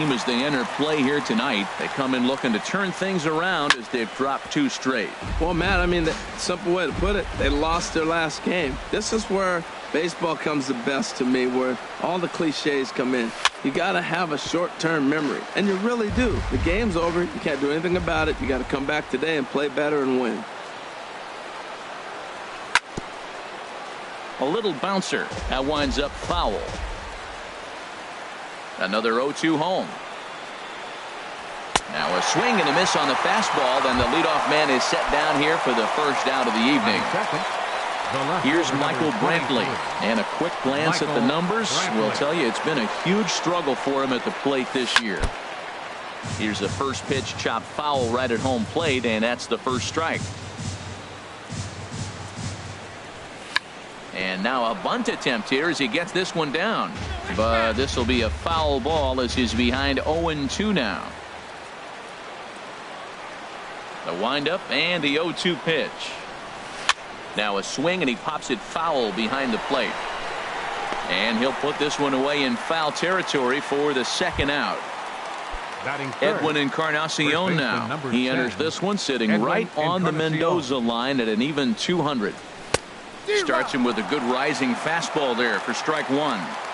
As they enter play here tonight, they come in looking to turn things around as they've dropped 2 straight. Well, Matt, I mean, the simple way to put it, they lost their last game. This is where baseball comes the best to me, where all the cliches come in. You got to have a short-term memory, and you really do. The game's over. You can't do anything about it. You got to come back today and play better and win. A little bouncer. That winds up foul. Another 0-2 home. Now a swing and a miss on the fastball. Then the leadoff man is set down here for the first out of the evening. Here's Michael Brantley. And a quick glance at the numbers will tell you it's been a huge struggle for him at the plate this year. Here's the first pitch, chopped foul right at home plate, and that's the first strike. And now a bunt attempt here as he gets this one down. But this will be a foul ball as he's behind 0-2 now. The windup and the 0-2 pitch. Now a swing and he pops it foul behind the plate. And he'll put this one away in foul territory for the second out. Edwin Encarnacion now. He enters this one sitting right on the Mendoza line at an even 200. Starts him with a good rising fastball there for strike 1.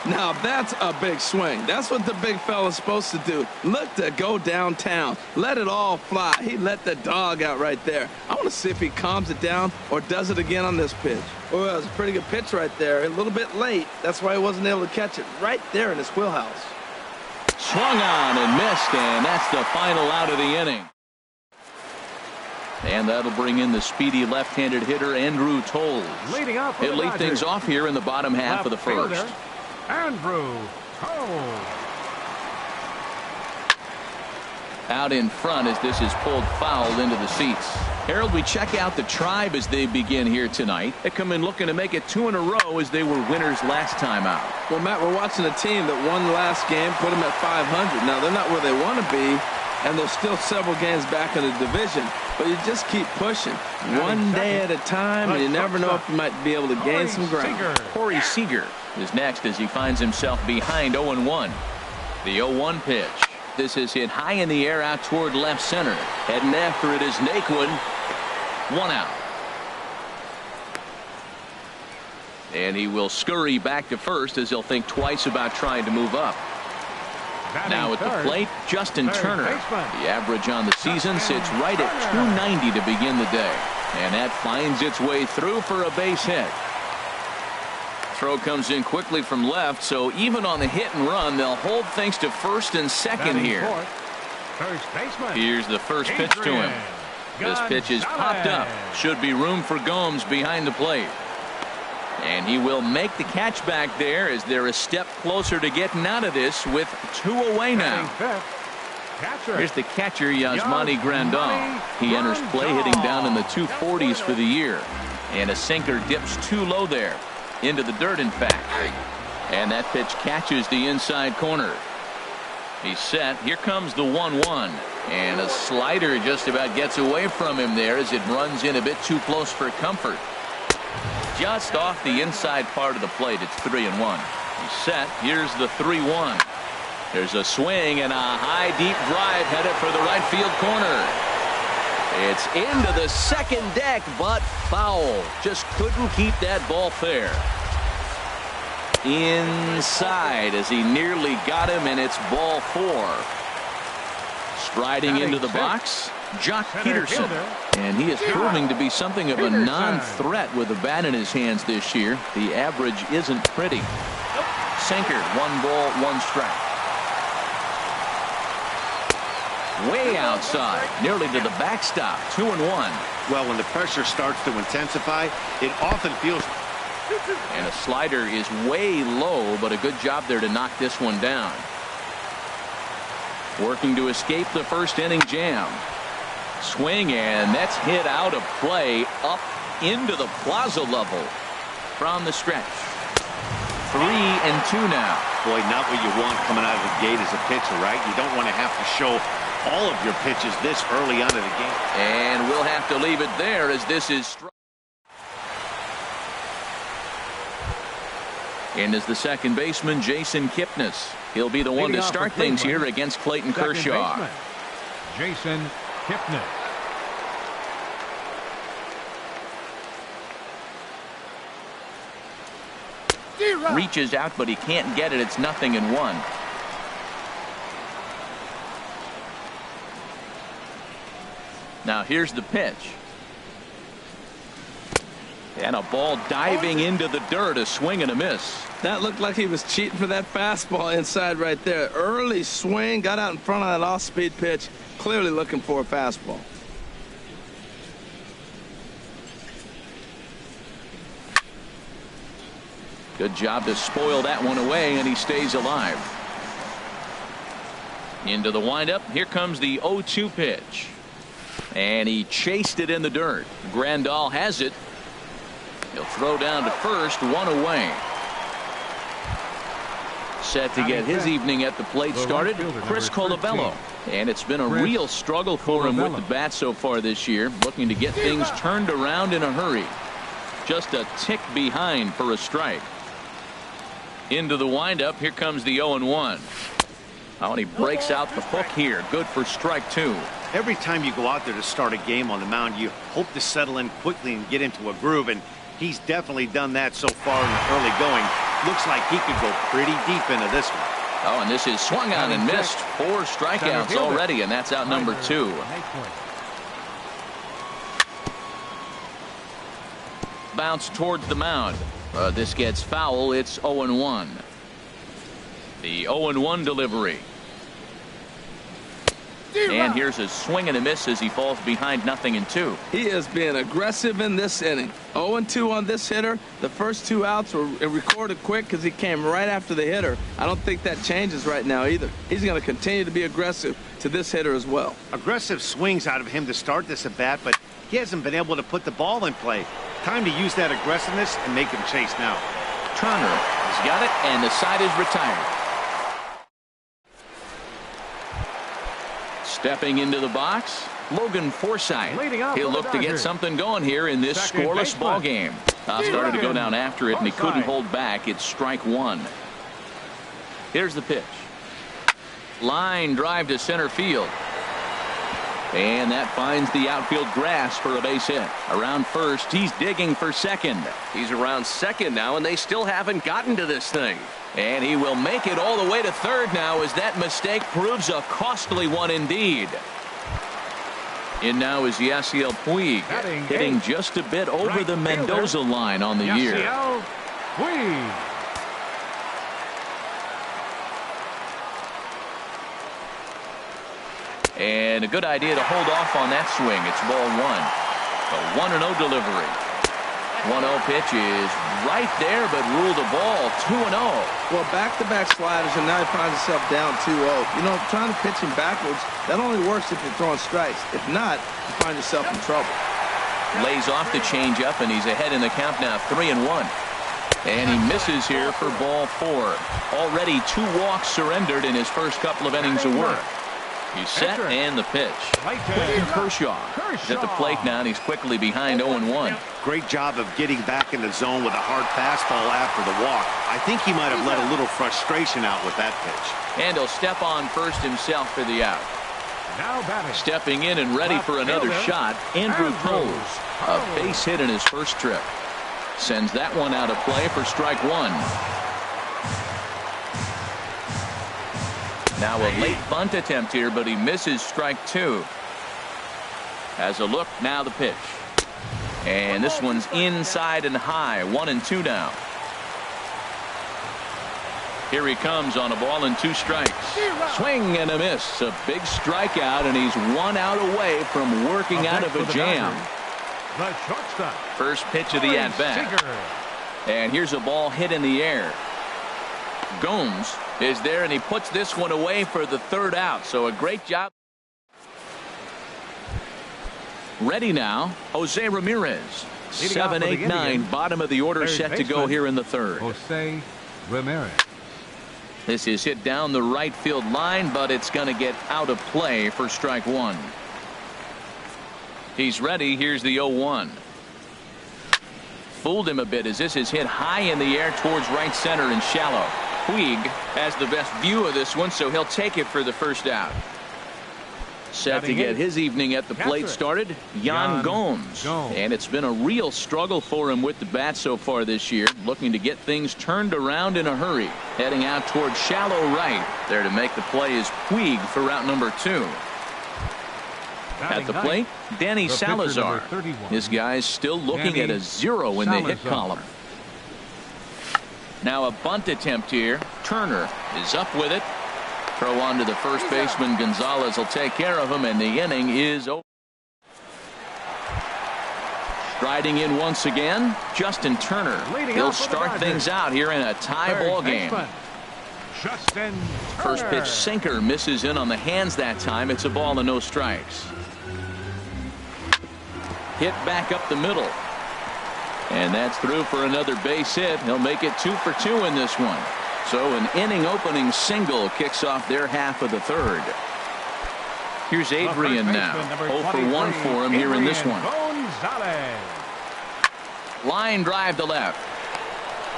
Now that's a big swing. That's what the big fella's supposed to do. Look to go downtown. Let it all fly. He let the dog out right there. I want to see if he calms it down or does it again on this pitch. Well, it was a pretty good pitch right there. A little bit late. That's why he wasn't able to catch it right there in his wheelhouse. Swung on and missed, and that's the final out of the inning. And that'll bring in the speedy left-handed hitter Andrew Toles. He'll lead things off here in the bottom half of the first. Andrew Toles. Out in front as this is pulled foul into the seats. Harold, we check out the Tribe as they begin here tonight. They come in looking to make it 2 in a row as they were winners last time out. Well, Matt, we're watching a team that won the last game, put them at 500. Now, they're not where they want to be, and there's still several games back in the division. But you just keep pushing one day at a time, and you never know if you might be able to gain some ground. Corey Seager is next as he finds himself behind 0-1. The 0-1 pitch. This is hit high in the air out toward left center. Heading after it is Naquin. 1 out. And he will scurry back to first as he'll think twice about trying to move up. Now at the plate, Justin Turner. The average on the season sits right at 290 to begin the day. And that finds its way through for a base hit. Throw comes in quickly from left, so even on the hit and run, they'll hold things to first and second here. Here's the first pitch to him. This pitch is popped up. Should be room for Gomes behind the plate. And he will make the catch back there as they're a step closer to getting out of this with 2 away now. Here's the catcher, Yasmani Grandal. He enters play hitting down in the 240s for the year. And a sinker dips too low there. Into the dirt, in fact. And that pitch catches the inside corner. He's set. Here comes the 1-1. And a slider just about gets away from him there as it runs in a bit too close for comfort. Just off the inside part of the plate. It's 3-1. He's set. Here's the 3-1. There's a swing and a high deep drive headed for the right field corner. It's into the second deck, but foul. Just couldn't keep that ball fair. Inside as he nearly got him, and it's ball 4. Striding into the box, Jock Peterson. And he is proving to be something of a non-threat with a bat in his hands this year. The average isn't pretty. Sinker, 1 ball, 1 strike. Way outside, nearly to the backstop, 2-1. Well, when the pressure starts to intensify, it often feels. And a slider is way low, but a good job there to knock this one down. Working to escape the first inning jam. Swing, and that's hit out of play up into the plaza level from the stretch. 3-2 now. Boy, not what you want coming out of the gate as a pitcher, right? You don't want to have to show all of your pitches this early on in the game. And we'll have to leave it there as this is. In is the second baseman, Jason Kipnis. He'll be the one to start things here against Clayton Kershaw. Baseman, Jason Kipnis. Reaches out, but he can't get it. It's 0-1. Now here's the pitch. And a ball diving into the dirt, a swing and a miss. That looked like he was cheating for that fastball inside right there. Early swing, got out in front of that off-speed pitch, clearly looking for a fastball. Good job to spoil that one away, and he stays alive. Into the windup. Here comes the 0-2 pitch. And he chased it in the dirt. Grandal has it. He'll throw down to first, one away. Set to get his evening at the plate started, Chris Colabello. And it's been a real struggle for him with the bat so far this year, looking to get things turned around in a hurry. Just a tick behind for a strike. Into the windup. Here comes the 0-1. Oh, and he breaks out the hook here. Good for strike two. Every time you go out there to start a game on the mound, you hope to settle in quickly and get into a groove, and he's definitely done that so far in the early going. Looks like he could go pretty deep into this one. Oh, and this is swung on and missed. 4 strikeouts already, and that's out number 2. Bounce towards the mound. This gets foul. It's 0-1. The 0-1 delivery. And here's a swing and a miss as he falls behind 0-2. He is being aggressive in this inning. 0-2 on this hitter. The first 2 outs were recorded quick because he came right after the hitter. I don't think that changes right now either. He's going to continue to be aggressive to this hitter as well. Aggressive swings out of him to start this at bat, but he hasn't been able to put the ball in play. Time to use that aggressiveness and make him chase now. Turner has got it, and the side is retired. Stepping into the box, Logan Forsythe. He'll look to get something going here in this scoreless ball game. Started to go down after it, and he couldn't hold back. It's strike 1. Here's the pitch. Line drive to center field. And that finds the outfield grass for a base hit. Around first, he's digging for second. He's around second now, and they still haven't gotten to this thing. And he will make it all the way to third now, as that mistake proves a costly one indeed. In now is Yasiel Puig, hitting just a bit over the Mendoza line on the year. Puig. And a good idea to hold off on that swing. It's ball 1. A 1-0 delivery. 1-0 pitch is right there, but ruled the ball 2-0. Well, back-to-back sliders, and now he finds himself down 2-0. You know, trying to pitch him backwards, that only works if you're throwing strikes. If not, you find yourself in trouble. Lays off the changeup, and he's ahead in the count now, 3-1. And he misses here for ball 4. Already 2 walks surrendered in his first couple of innings of work. He's set, and the pitch. Clayton Kershaw is at the plate now, and he's quickly behind 0-1. Great job of getting back in the zone with a hard fastball after the walk. I think he might have let a little frustration out with that pitch. And he'll step on first himself for the out. Now batting. Stepping in and ready for another shot, Andrew Pose. A base hit in his first trip. Sends that one out of play for strike 1. Now a late bunt attempt here, but he misses strike 2. Has a look, now the pitch. And this one's inside and high, 1-2 now. Here he comes on a ball and 2 strikes. Swing and a miss. A big strikeout, and he's 1 out away from working out of a jam. The shortstop. First pitch of the at-bat. And here's a ball hit in the air. Gomes is there, and he puts this one away for the 3rd out. So a great job. Ready now, Jose Ramirez. 7, 8, 9, bottom of the order, set to go here in the 3rd. Jose Ramirez. This is hit down the right field line, but it's going to get out of play for strike 1. He's ready. Here's the 0-1. fooled him a bit as this is hit high in the air towards right center and shallow. Puig has the best view of this one, so he'll take it for the first out. Set to get his evening at the plate started, Yan Gomes. And it's been a real struggle for him with the bat so far this year, looking to get things turned around in a hurry. Heading out towards shallow right. There to make the play is Puig for route number 2. At the plate, Danny Salazar. His guy's still looking at a 0 in the hit column. Now a bunt attempt here. Turner is up with it. Throw on to the first baseman. Gonzalez will take care of him, and the inning is over. Striding in once again, Justin Turner. He'll start things out here in a tie ball game. First pitch sinker misses in on the hands that time. It's a ball and no strikes. Hit back up the middle. And that's through for another base hit. He'll make it 2 for 2 in this one. So an inning opening single kicks off their half of the third. Here's Adrian now. 0 for 1 for him here in this one. Line drive to left.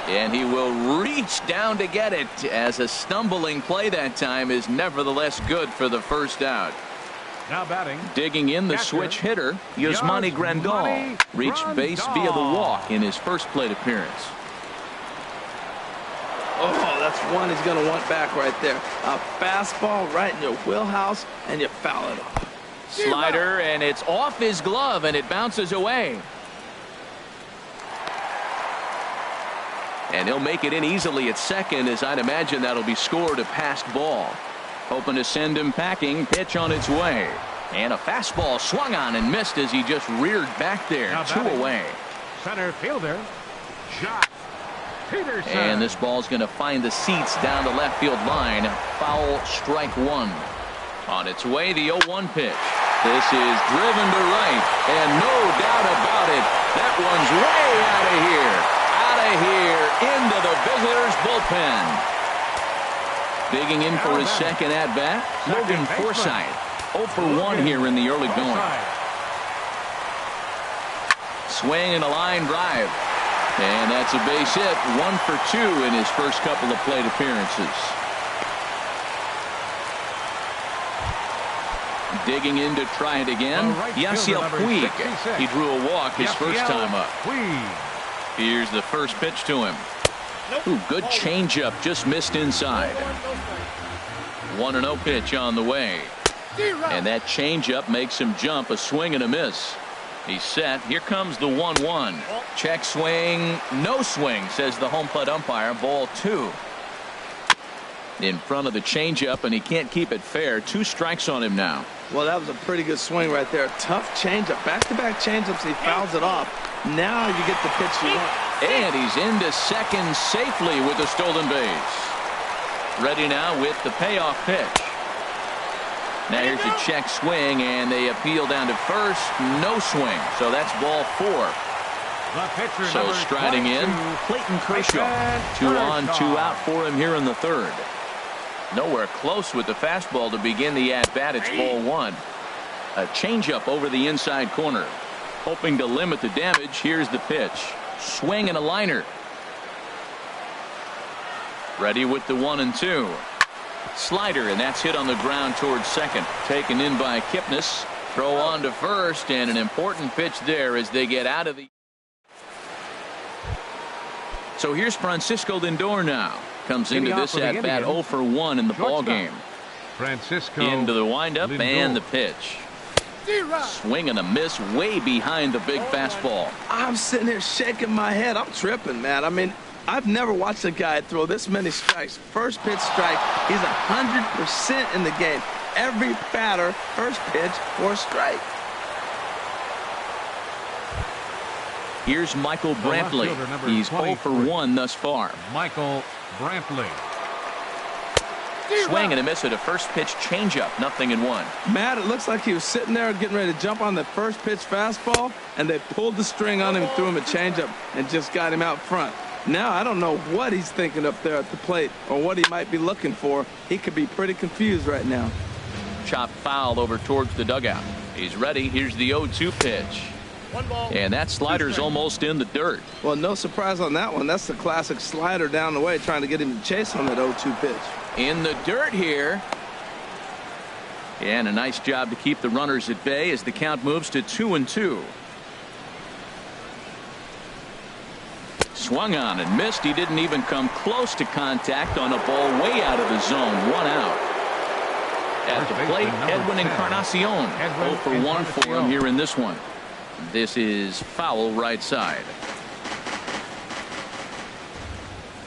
And he will reach down to get it, as a stumbling play that time is nevertheless good for the first out. Now batting. Digging in the switch hitter, Yasmani Grandal reached base via the walk in his first plate appearance. Oh, that's one he's going to want back right there. A fastball right in your wheelhouse, and you foul it off. Slider, and it's off his glove, and it bounces away. And he'll make it in easily at second, as I'd imagine that'll be scored a passed ball. Hoping to send him packing. Pitch on its way. And a fastball swung on and missed as he just reared back there. 2 away. Center fielder. Shot. Peterson. And this ball's going to find the seats down the left field line. Foul, strike 1. On its way, the 0-1 pitch. This is driven to right, and no doubt about it, that one's way out of here. Out of here into the visitors' bullpen. Digging in for his second at-bat, Logan Forsythe. 0 for 1 here in the early going. Swing and a line drive. And that's a base hit. 1 for 2 in his first couple of plate appearances. Digging in to try it again. Yasiel Puig. He drew a walk his first time up. Here's the first pitch to him. Ooh, good changeup, just missed inside. 1-0 pitch on the way. And that changeup makes him jump. A swing and a miss. He's set. Here comes the 1-1. Check swing. No swing, says the home plate umpire. Ball 2. In front of the changeup, and he can't keep it fair. 2 strikes on him now. Well, that was a pretty good swing right there. Tough changeup. Back-to-back changeups. He fouls it off. Now you get the pitch you want. And he's into second safely with the stolen base. Ready now with the payoff pitch. Now here's a check swing, and they appeal down to first. No swing. So that's ball 4. So striding in, Clayton Kershaw. 2 on, 2 out for him here in the third. Nowhere close with the fastball to begin the at-bat. It's ball 1. A changeup over the inside corner. Hoping to limit the damage. Here's the pitch. Swing and a liner. Ready with the 1-2. Slider, and that's hit on the ground towards second. Taken in by Kipnis. Throw on to first, and an important pitch there as they get out of the... So here's Francisco Lindor now. Comes into this at-bat 0 for 1 in the ball game. Francisco into the windup Lindor. And the pitch. Swing and a miss way behind the big fastball. I'm sitting here shaking my head. I'm tripping, man. I mean, I've never watched a guy throw this many strikes. First pitch strike. He's 100% in the game. Every batter, first pitch for a strike. Here's Michael Brantley. He's 0 for 1 thus far. Michael Brantley. Swing and a miss at a first pitch changeup. 0-1. Matt, it looks like he was sitting there getting ready to jump on the first pitch fastball, and they pulled the string on him and threw him a changeup and just got him out front. Now I don't know what he's thinking up there at the plate or what he might be looking for. He could be pretty confused right now. Chop foul over towards the dugout. He's ready. Here's the 0-2 pitch. And that slider's almost in the dirt. Well, no surprise on that one. That's the classic slider down the way, trying to get him to chase on that 0-2 pitch. In the dirt here. And a nice job to keep the runners at bay as the count moves to 2-2. Swung on and missed. He didn't even come close to contact on a ball way out of the zone. 1 out. At the plate, Edwin Encarnacion. 0 for 1 for him here in this one. This is foul right side.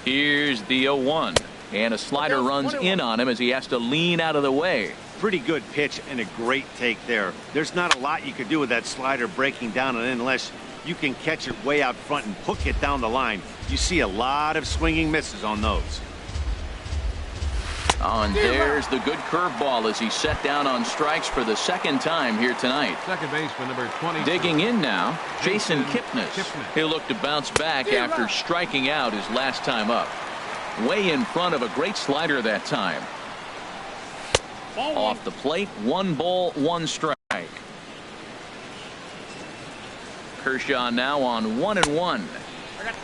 Here's the 0-1. And a slider runs in on him as he has to lean out of the way. Pretty good pitch and a great take there. There's not a lot you could do with that slider breaking down and in unless you can catch it way out front and hook it down the line. You see a lot of swinging misses on those. Oh, and there's the good curveball as he's set down on strikes for the second time here tonight. Second baseman number 20. Digging in now, Jason Kipnis. He'll look to bounce back after striking out his last time up. Way in front of a great slider that time. Off the plate, 1 ball, 1 strike. Kershaw now on 1-1.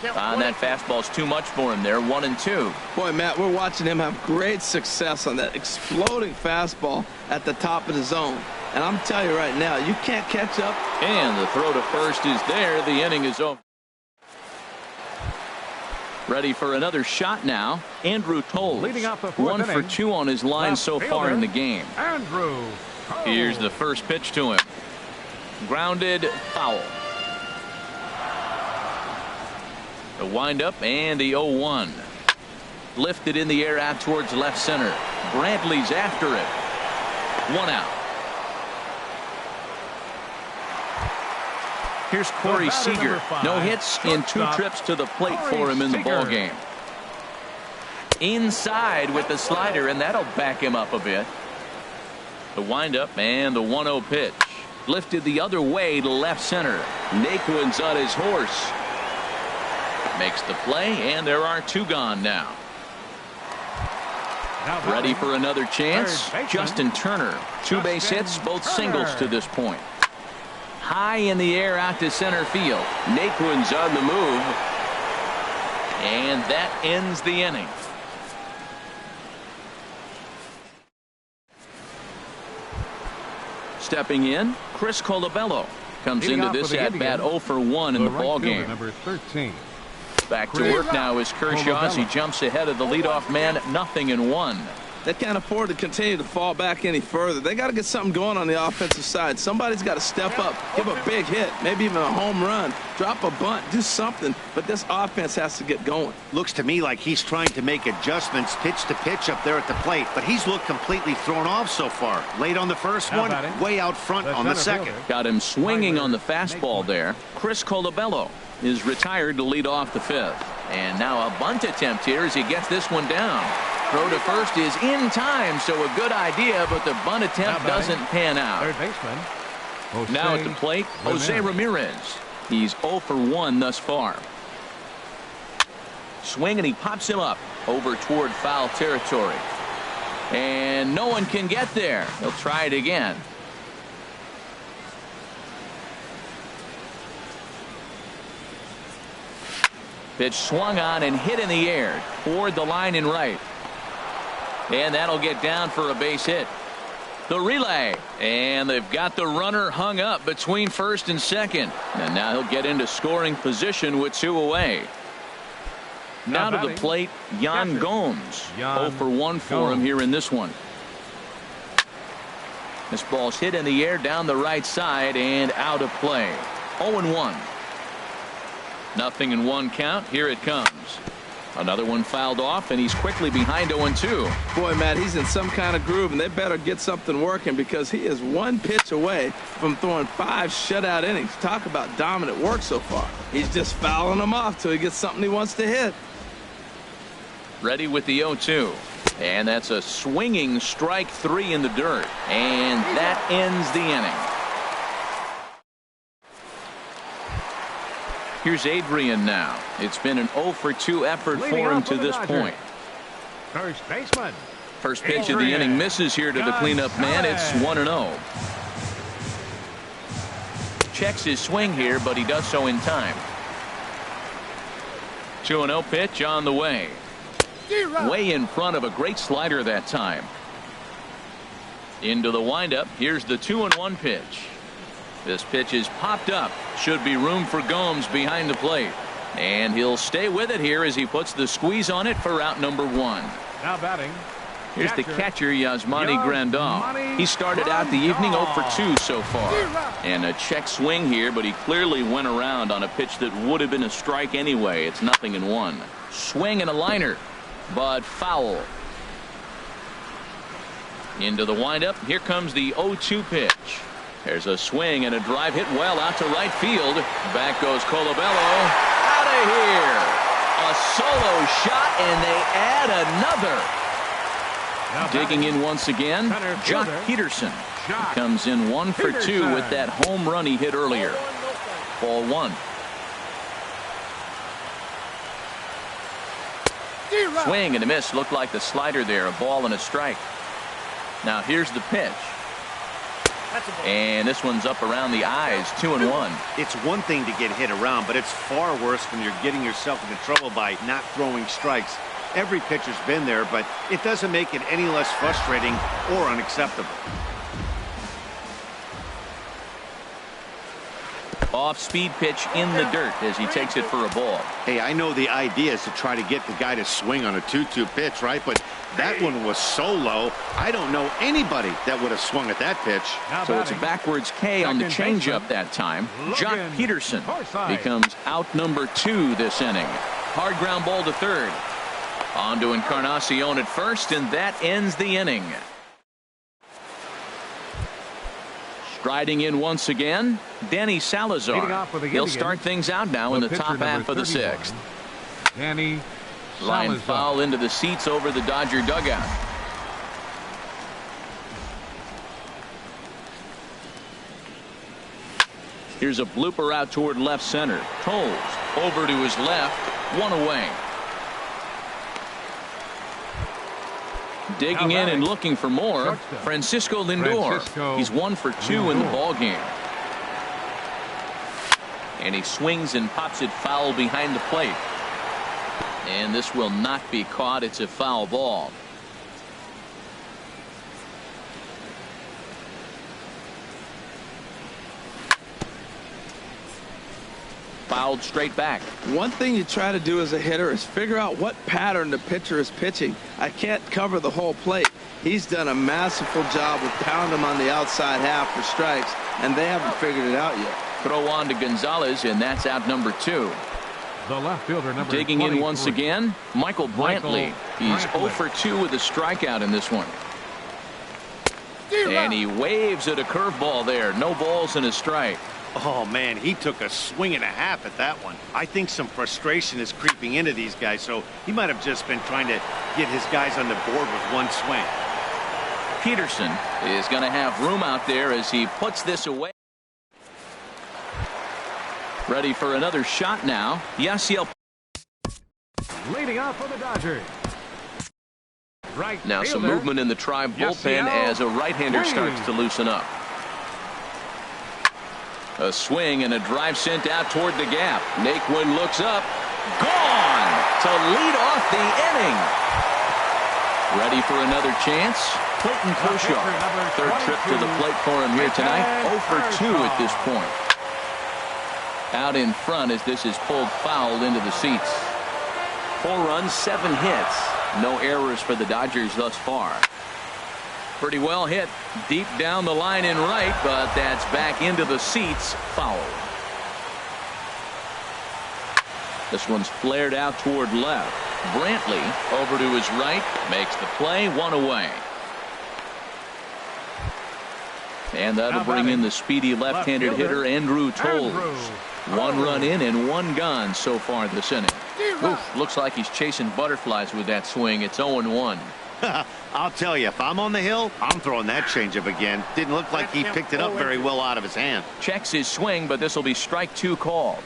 That fastball's too much for him there. 1-2. Boy, Matt, we're watching him have great success on that exploding fastball at the top of the zone. And I'm telling you right now, you can't catch up. And the throw to first is there. The inning is over. Ready for another shot now. Andrew Toles. Leading off the 4th 1 for 2 on his line so far in the game. Andrew Toles. Here's the first pitch to him. Grounded, foul. The windup and the 0-1. Lifted in the air out towards left center. Brantley's after it. 1 out. Here's Corey Seager. No hits in 2 trips to the plate for him in the ball game. Inside with the slider, and that'll back him up a bit. The windup and the 1-0 pitch. Lifted the other way to left center. Naquin's on his horse. Makes the play, and there are 2 gone now. Ready for another chance. Justin Turner. 2 base hits, both singles to this point. High in the air out to center field. Naquin's on the move. And that ends the inning. Stepping in, Chris Colabello comes into this at bat 0 for 1 in the ball game. Number 13. Back to work now is Kershaw as he jumps ahead of the leadoff man. 0-1. They can't afford to continue to fall back any further. They got to get something going on the offensive side. Somebody's got to step up, give a big hit, maybe even a home run, drop a bunt, do something. But this offense has to get going. Looks to me like he's trying to make adjustments pitch to pitch up there at the plate, but he's looked completely thrown off so far. Late on the first one, way out front on the second. Got him swinging on the fastball there. Chris Colabello is retired to lead off the 5th. And now a bunt attempt here as he gets this one down. Throw to first is in time, so a good idea, but the bunt attempt doesn't pan out. Third baseman. Now at the plate, Jose Ramirez. He's 0 for 1 thus far. Swing, and he pops him up over toward foul territory. And no one can get there. He'll try it again. Pitch swung on and hit in the air toward the line and right. And that'll get down for a base hit. The relay, and they've got the runner hung up between first and second. And now he'll get into scoring position with 2 away. Now to the plate, Yan Gomes. 0 for 1 for him here in this one. This ball's hit in the air down the right side and out of play. 0-1. 0-1 count. Here it comes. Another one fouled off, and he's quickly behind 0-2. Boy, Matt, he's in some kind of groove, and they better get something working because he is 1 pitch away from throwing 5 shutout innings. Talk about dominant work so far. He's just fouling them off till he gets something he wants to hit. Ready with the 0-2. And that's a swinging strike 3 in the dirt. And that ends the inning. Here's Adrian now. It's been an 0 for 2 effort for him to this point. First baseman. First pitch of the inning misses here to the cleanup man. It's 1-0. checks his swing here, but he does so in time. 2-0 pitch on the way. Way in front of a great slider that time. Into the windup. Here's the 2-1 pitch. This pitch is popped up. Should be room for Gomes behind the plate. And he'll stay with it here as he puts the squeeze on it for out number 1. Now batting. Here's the catcher, Yasmani Grandal. He started out the evening 0 for 2 so far. And a check swing here, but he clearly went around on a pitch that would have been a strike anyway. It's 0-1. Swing and a liner, but foul. Into the windup. Here comes the 0-2 pitch. There's a swing and a drive hit well out to right field. Back goes Colabello. Out of here. A solo shot, and they add another. Digging in once again, Jock Peterson. He comes in 1 for 2 with that home run he hit earlier. Ball 1. Swing and a miss. Looked like the slider there. A ball and a strike. Now here's the pitch. And this one's up around the eyes. 2-1. It's one thing to get hit around, but it's far worse when you're getting yourself into trouble by not throwing strikes. Every pitcher's been there, but it doesn't make it any less frustrating or unacceptable. Off-speed pitch in the dirt as he takes it for a ball. Hey, I know the idea is to try to get the guy to swing on a 2-2 pitch, right? But that one was so low, I don't know anybody that would have swung at that pitch. So it's a backwards K on the changeup that time. Jock Peterson becomes out number 2 this inning. Hard ground ball to third. On to Encarnacion at first, and that ends the inning. Striding in once again, Danny Salazar. He'll start things out now in the top half of the 6th. Danny Line Salazar. foul into the seats over the Dodger dugout. Here's a blooper out toward left center. Tolles over to his left, 1 away. Digging in and looking for more, Francisco Lindor. He's 1 for 2 in the ball game. And he swings and pops it foul behind the plate. And this will not be caught. It's a foul ball. Fouled straight back. One thing you try to do as a hitter is figure out what pattern the pitcher is pitching. I can't cover the whole plate. He's done a masterful job of pounding him on the outside half for strikes, and they haven't figured it out yet. Throw on to Gonzalez, and that's out number 2. The left fielder, number Digging 23. in once again, Michael Brantley. He's 0 for 2 with a strikeout in this one. And he waves at a curveball there. No balls and a strike. Oh, man, he took a swing and a half at that one. I think some frustration is creeping into these guys, so he might have just been trying to get his guys on the board with one swing. Peterson is going to have room out there as he puts this away. Ready for another shot now. Yasiel. Leading off for the Dodgers. Right Now some fielder. movement in the Tribe bullpen Yasiel as a right-hander starts to loosen up. A swing and a drive sent out toward the gap. Naquin looks up. Gone to lead off the inning. Ready for another chance? Clayton Kershaw. Third trip to the plate for him here tonight. 0 for 2 at this point. Out in front as this is pulled foul into the seats. 4 runs, 7 hits. No errors for the Dodgers thus far. Pretty well hit deep down the line in right, but that's back into the seats. Foul. This one's flared out toward left. Brantley over to his right, makes the play, 1 away. And that'll bring in the speedy left-handed hitter Andrew Tolles. 1 run in and 1 gone so far this inning. Oof, looks like he's chasing butterflies with that swing. It's 0-1. I'll tell you, if I'm on the hill, I'm throwing that changeup again. Didn't look like he picked it up very well out of his hand. Checks his swing, but this will be strike 2 called.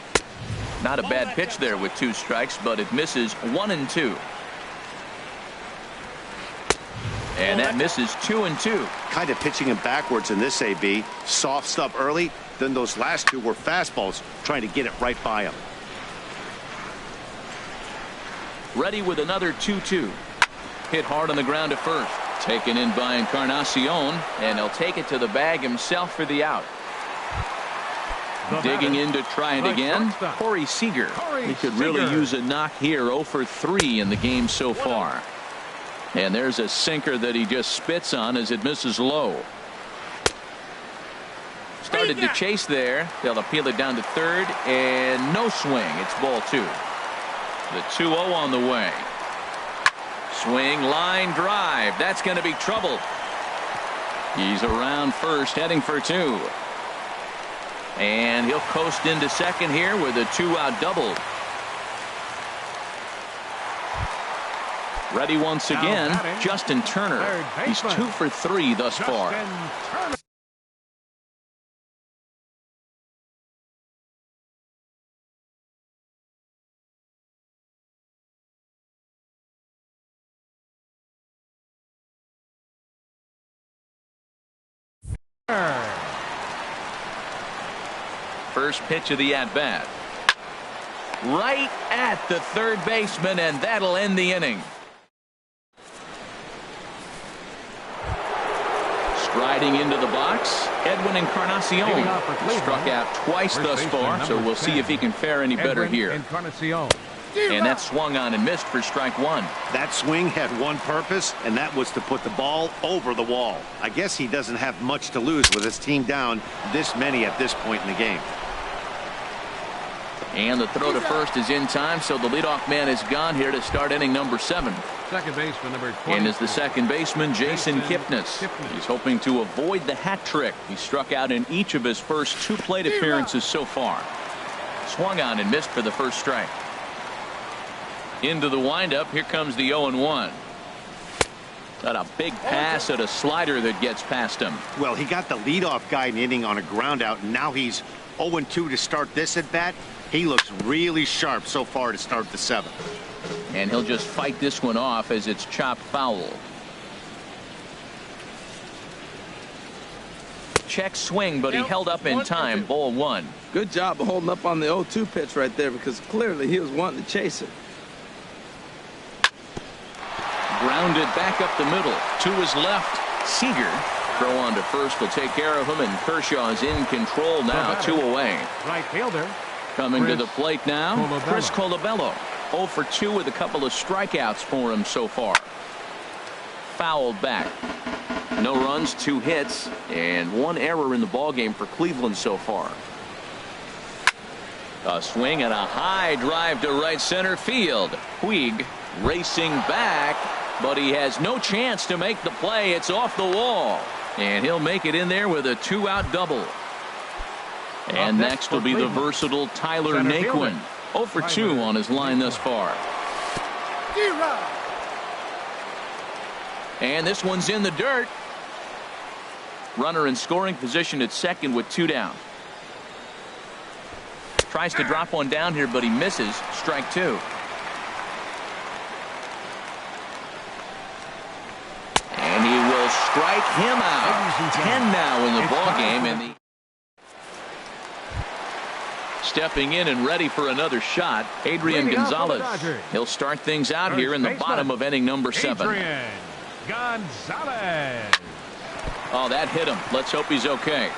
Not a bad pitch there with 2 strikes, but it misses 1 and 2. And that misses 2-2. Kind of pitching him backwards in this AB. Soft stuff early, then those last two were fastballs trying to get it right by him. Ready with another 2-2. Hit hard on the ground at first. Taken in by Encarnacion, and he'll take it to the bag himself for the out. Digging in to try it again, Corey Seager. He could really use a knock here. 0 for 3 in the game so far. And there's a sinker that he just spits on as it misses low. Started to chase there. They'll appeal it down to third, and no swing. It's ball 2. The 2-0 on the way. Swing, line drive. That's going to be trouble. He's around first, heading for 2. And he'll coast into second here with a 2-out double. Ready once again, Justin Turner. He's 2 for 3 thus far. First pitch of the at-bat. Right at the third baseman, and that'll end the inning. Striding into the box, Edwin Encarnacion. Struck out twice thus far, so we'll see if he can fare any better here. And that swung on and missed for strike 1. That swing had one purpose, and that was to put the ball over the wall. I guess he doesn't have much to lose with his team down this many at this point in the game. And the throw to first is in time, so the leadoff man is gone here to start inning number 7. Second baseman number 20. And is the second baseman, Jason Kipnis. He's hoping to avoid the hat trick. He struck out in each of his first 2 plate appearances so far. Swung on and missed for the first strike. Into the windup, here comes the 0-1. Got a big pass at a slider that gets past him. Well, he got the leadoff guy in the inning on a ground out, and now he's 0-2 to start this at bat. He looks really sharp so far to start the 7th. And he'll just fight this one off as it's chopped foul. Check swing, but he held up in time. Ball 1. Good job of holding up on the 0-2 pitch right there, because clearly he was wanting to chase it. Grounded back up the middle. To his left. Seager. Throw on to first will take care of him, and Kershaw's in control now. 2 away. Right fielder. Coming to the plate now, Chris Colabello. 0 for 2 with a couple of strikeouts for him so far. Fouled back. No runs, 2 hits, and 1 error in the ballgame for Cleveland so far. A swing and a high drive to right center field. Puig racing back, but he has no chance to make the play. It's off the wall, and he'll make it in there with a 2-out double. And next will be the versatile Tyler Naquin. 0 for 2 on his line thus far. And this one's in the dirt. Runner in scoring position at second with 2 down. Tries to drop one down here, but he misses. Strike 2. And he will strike him out. 10 now in the ballgame, and the stepping in and ready for another shot, Adrian Gonzalez. He'll start things out here in the bottom of inning number 7. Adrian Gonzalez. Oh, that hit him. Let's hope he's okay.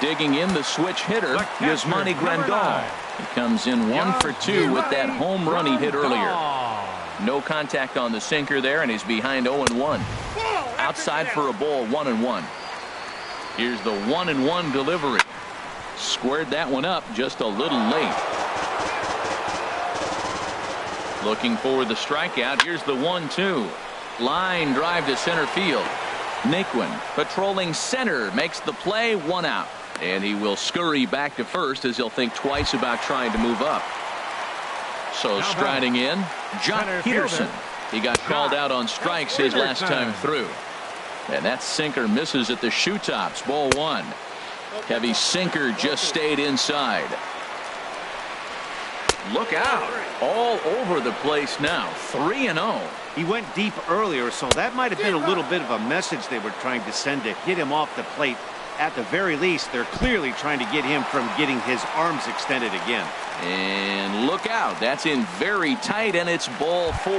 Digging in the switch hitter, Yasmani Grandal. He comes in 1 for 2 with that home run he hit earlier. No contact on the sinker there, and he's behind 0-1. Outside for a ball, 1-1. Here's the 1-1 delivery. Squared that one up just a little late. Looking for the strikeout. Here's the 1-2. Line drive to center field. Naquin patrolling center makes the play. 1 out. And he will scurry back to first as he'll think twice about trying to move up. So striding in, Jock Peterson. He got called out on strikes his last time through. And that sinker misses at the shoe tops. Ball 1. Heavy sinker just stayed inside. Look out. All over the place now. 3-0. He went deep earlier, so that might have been a little bit of a message they were trying to send to hit him off the plate. At the very least, they're clearly trying to get him from getting his arms extended again. And look out. That's in very tight, and it's ball 4.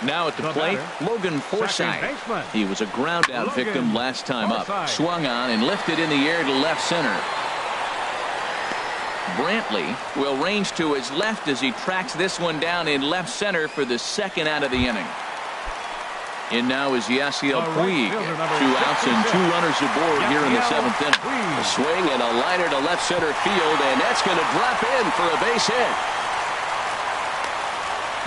Now at the plate, Logan Forsythe. He was a ground-out victim last time up. Swung on and lifted in the air to left center. Brantley will range to his left as he tracks this one down in left center for the second out of the inning. In now is Yasiel Puig. 2 outs and 2 runners aboard here in the 7th inning. A swing and a liner to left center field, and that's going to drop in for a base hit.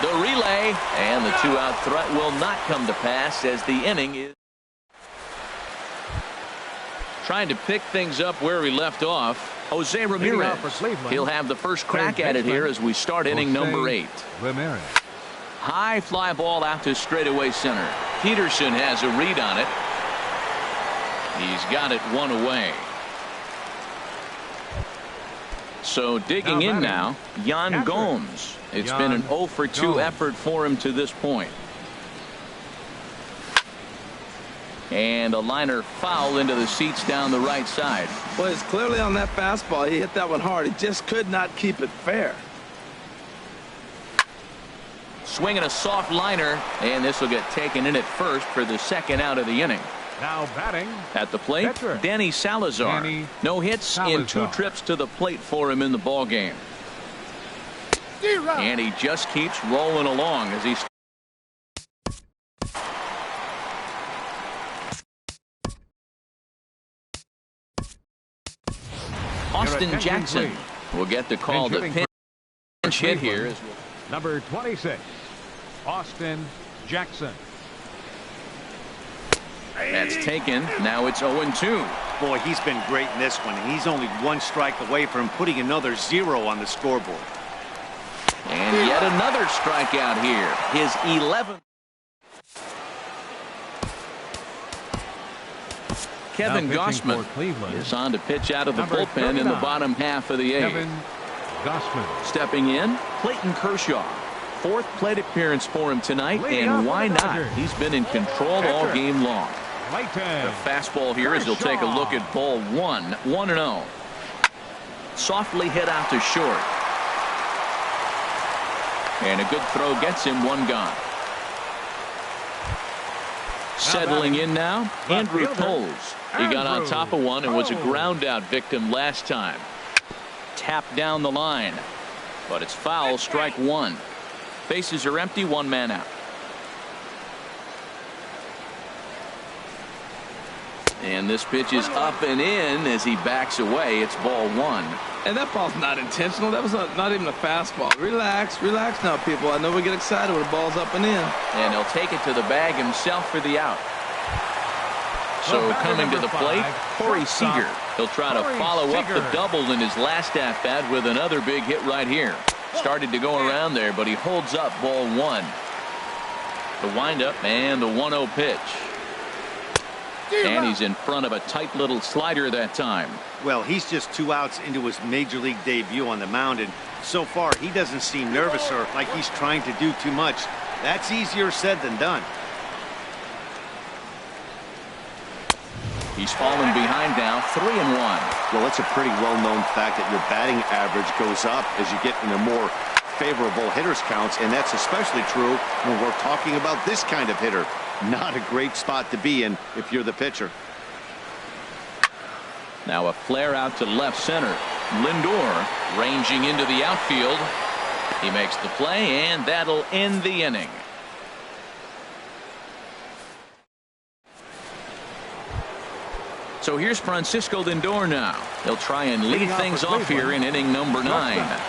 The relay and the 2-out threat will not come to pass as the inning is trying to pick things up where he left off. Jose Ramirez. He'll have the first crack at it here as we start inning number 8. Ramirez. High fly ball out to straightaway center. Peterson has a read on it. He's got it 1 away. So digging in now, Yan Gomes. It's been an 0 for 2 effort for him to this point. And a liner foul into the seats down the right side. Well, it's clearly on that fastball. He hit that one hard. He just could not keep it fair. Swinging a soft liner, and this will get taken in at first for the second out of the inning. Now batting at the plate, pitcher. Danny Salazar. No hits in 2 trips to the plate for him in the ball game. And he just keeps rolling along as he's Austin Jackson will get the call to pinch hit here. Number 26, Austin Jackson. That's taken. Now it's 0-2. Boy, he's been great in this one. He's only 1 strike away from putting another 0 on the scoreboard. And yet another strikeout here. His 11th. Kevin Gossman is on to pitch out of the bullpen in the bottom half of the 8th. Kevin Gossman. Stepping in, Clayton Kershaw. 4th plate appearance for him tonight, and why not? He's been in control all game long. The fastball here as he'll take a look at ball 1. 1-0. Softly hit out to short. And a good throw gets him 1 gone. Settling in now, Andrew Coles. He got on top of one and was a ground out victim last time. Tapped down the line, but it's foul. Strike 1. Bases are empty. 1 man out. And this pitch is up and in as he backs away. It's ball 1. And that ball's not intentional. That was not even a fastball. Relax now, people. I know we get excited when the ball's up and in. And he'll take it to the bag himself for the out. So coming to the plate, Corey Seager. He'll try to follow up the double in his last at-bat with another big hit right here. Started to go around there, but he holds up ball 1. The windup and the 1-0 pitch. And he's in front of a tight little slider that time. Well, he's just 2 outs into his major league debut on the mound, and so far he doesn't seem nervous or like he's trying to do too much. That's easier said than done. He's fallen behind now, 3-1. Well, it's a pretty well-known fact that your batting average goes up as you get into more favorable hitters counts, and that's especially true when we're talking about this kind of hitter. Not a great spot to be in if you're the pitcher. Now a flare out to left center. Lindor ranging into the outfield. He makes the play, and that'll end the inning. So here's Francisco Lindor now. He'll try and lead things off here in inning number 9.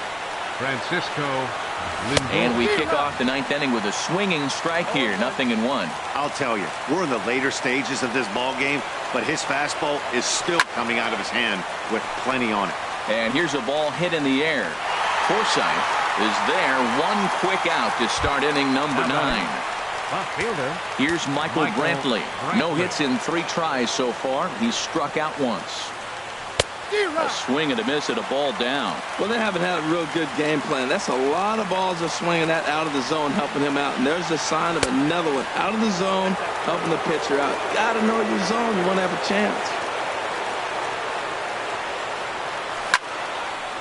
Francisco Lindor. And we kick off the 9th inning with a swinging strike here. 0-1. I'll tell you, we're in the later stages of this ball game, but his fastball is still coming out of his hand with plenty on it. And here's a ball hit in the air. Forsythe is there. 1 quick out to start inning number 9. Here's Michael Brantley. No hits in 3 tries so far. He's struck out once. A swing and a miss at a ball down. Well, they haven't had a real good game plan. That's a lot of balls they're swinging at out of the zone, helping him out. And there's a sign of another one out of the zone, helping the pitcher out. Got to know your zone. You want to have a chance.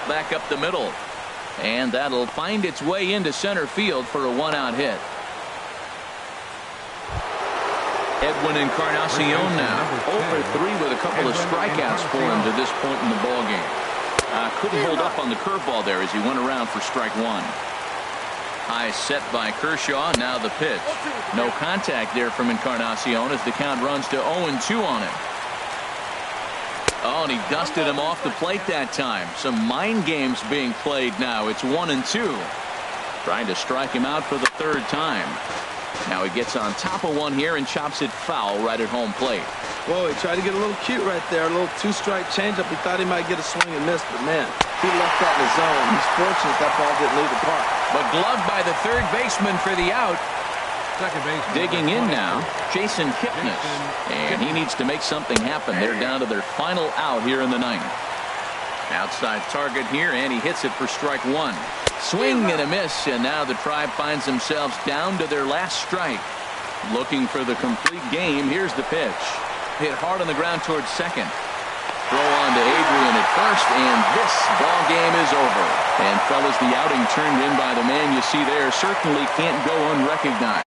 Back up the middle. And that'll find its way into center field for a one-out hit. Edwin Encarnacion now 0 for 3 with a couple of strikeouts for him to this point in the ballgame. Couldn't hold up on the curveball there as he went around for strike one. High set by Kershaw. Now the pitch. No contact there from Encarnacion as the count runs to 0-2 on him. Oh, and he dusted him off the plate that time. Some mind games being played now. It's 1-2. Trying to strike him out for the third time. Now he gets on top of one here and chops it foul right at home plate. Whoa, he tried to get a little cute right there. A little two-strike changeup. He thought he might get a swing and miss, but man, he left that in the zone. He's fortunate that ball didn't leave the park. But gloved by the third baseman for the out. Second base. Digging in now, Jason Kipnis. And he needs to make something happen. They're down to their final out here in the ninth. Outside target here, and he hits it for strike one. Swing and a miss, and now the Tribe finds themselves down to their last strike. Looking for the complete game. Here's the pitch. Hit hard on the ground towards second. Throw on to Adrian at first, and this ball game is over. And fellas, the outing turned in by the man you see there certainly can't go unrecognized.